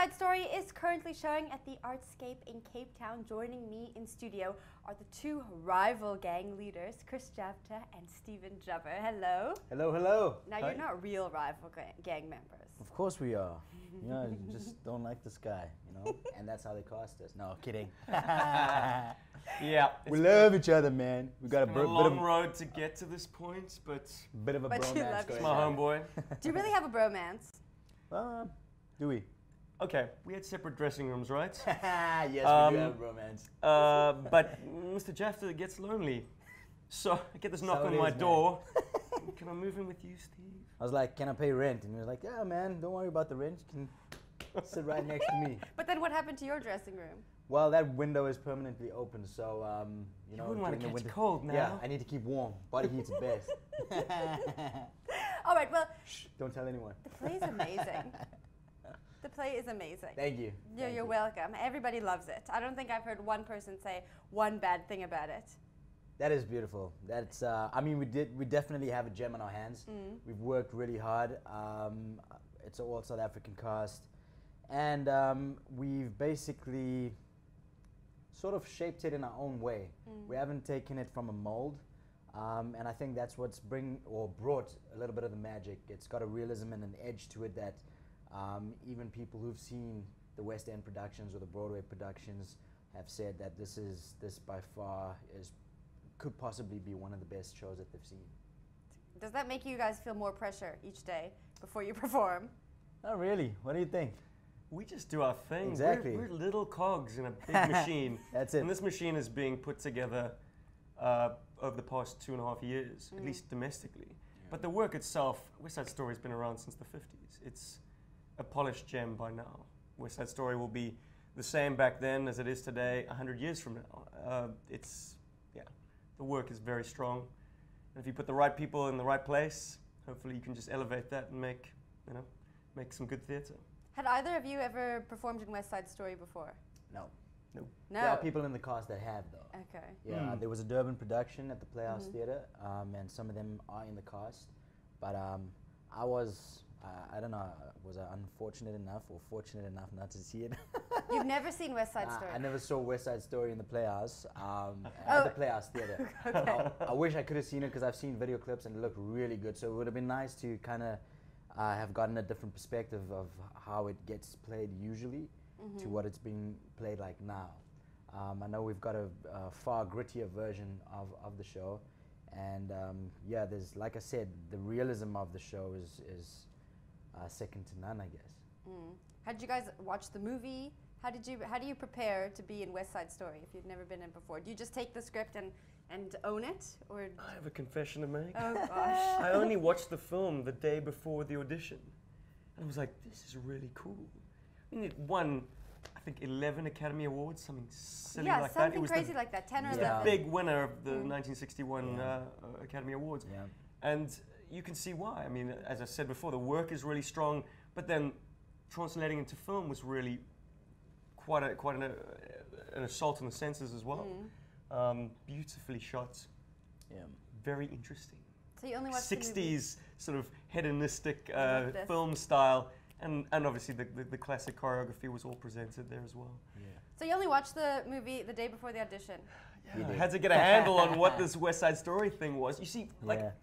Side Story is currently showing at the Artscape in Cape Town. Joining me in studio are the two rival gang leaders, Chris Javta and Stephen Jubber. Hello. Hello, hello. Now, Hi. you're not real rival gang members. Of course we are. You know, you just don't like this guy, you know? And that's how they cast us. No, kidding. Yeah. We love each other, man. We got a bit long of road to get to this point, but a bromance you love going it's my on. homeboy. Do you really have a bromance? Do we? Okay, we had separate dressing rooms, right? Yes, we do have romance. But Mr. Jafter gets lonely. So I get this knock So on it my is, man. door. Can I move in with you, Steve? I was like, can I pay rent? And he was like, yeah, man, don't worry about the rent. You can sit right next to me. But then what happened to your dressing room? Well, that window is permanently open, so, you know. wouldn't want to during the catch winter- cold now. Yeah, I need to keep warm. Body heat's best. All right, well, Shh, don't tell anyone. the play is amazing. The play is amazing. Thank you. You're welcome. Everybody loves it. I don't think I've heard one person say one bad thing about it. That is beautiful. That's. I mean, we definitely have a gem on our hands. We've worked really hard. It's an all South African cast, and we've basically sort of shaped it in our own way. We haven't taken it from a mold, and I think that's what's brought a little bit of the magic. It's got a realism and an edge to it that even people who've seen the West End productions or the Broadway productions have said that this by far could possibly be one of the best shows that they've seen. Does that make you guys feel more pressure each day before you perform? Not really. What do you think? We just do our thing. Exactly. We're little cogs in a big machine. That's it. And this machine is being put together over the past 2.5 years, at least domestically. Yeah. But the work itself, West Side Story has been around since the 50s. It's a polished gem by now. West Side Story will be the same back then as it is today, 100 years from now. The work is very strong. And if you put the right people in the right place, hopefully you can just elevate that and make some good theatre. Had either of you ever performed in West Side Story before? No. No. There are people in the cast that have, though. Okay. Yeah, there was a Durban production at the Playhouse Theatre, and some of them are in the cast. But I don't know, was I unfortunate enough or fortunate enough not to see it? You've never seen West Side Story? I never saw West Side Story in the Playhouse, at the Playhouse Theatre. Okay. I wish I could have seen it because I've seen video clips and it looked really good. So it would have been nice to kind of have gotten a different perspective of how it gets played usually to what it's being played like now. I know we've got a far grittier version of the show. And yeah, there's, like I said, the realism of the show is second to none, I guess. How did you guys watch the movie? How do you prepare to be in West Side Story if you've never been in before? Do you just take the script and own it, or? I have a confession to make. Oh gosh. I only watched the film the day before the audition. And I was like, this is really cool. I mean, it won, I think, 11 Academy Awards, something silly like that. Something It was crazy like that, 10 or the 11. big winner of the 1961 Academy Awards. Yeah. And you can see why. I mean, as I said before, the work is really strong, but then translating into film was really quite an assault on the senses as well. Beautifully shot. Yeah. Very interesting. So you only watched 60s sort of hedonistic love this. film style, and obviously the classic choreography was all presented there as well. Yeah. So you only watched the movie the day before the audition? Yeah, I had to get a handle on what this West Side Story thing was. You see, like,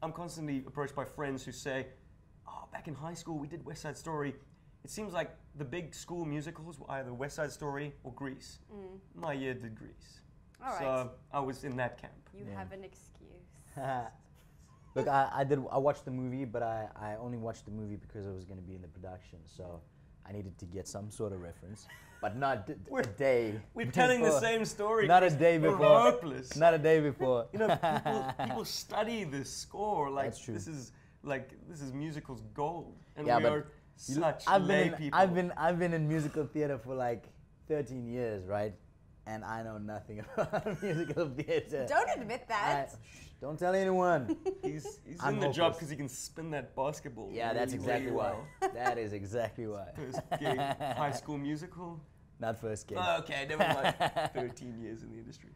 I'm constantly approached by friends who say, oh, back in high school we did West Side Story. It seems like the big school musicals were either West Side Story or Grease. My year did Grease. All right. So I was in that camp. You have an excuse. Look, I watched the movie, but I only watched the movie because I was going to be in the production, so I needed to get some sort of reference, but not a day. We're telling the same story. Not a day We're before. hopeless. Not a day before. You know, people study this score like That's true. this is musicals gold, and Yeah, we but are such I've lay been people. I've been in musical theater for like 13 years, right? And I know nothing about musical theater. Don't admit that. Don't tell anyone. He's I'm in the job hopeless. because he can spin that basketball. Yeah, that's really, exactly really why. well. That is exactly why. First gig, High School Musical. Not first gig. Oh, okay, never mind. 13 years in the industry.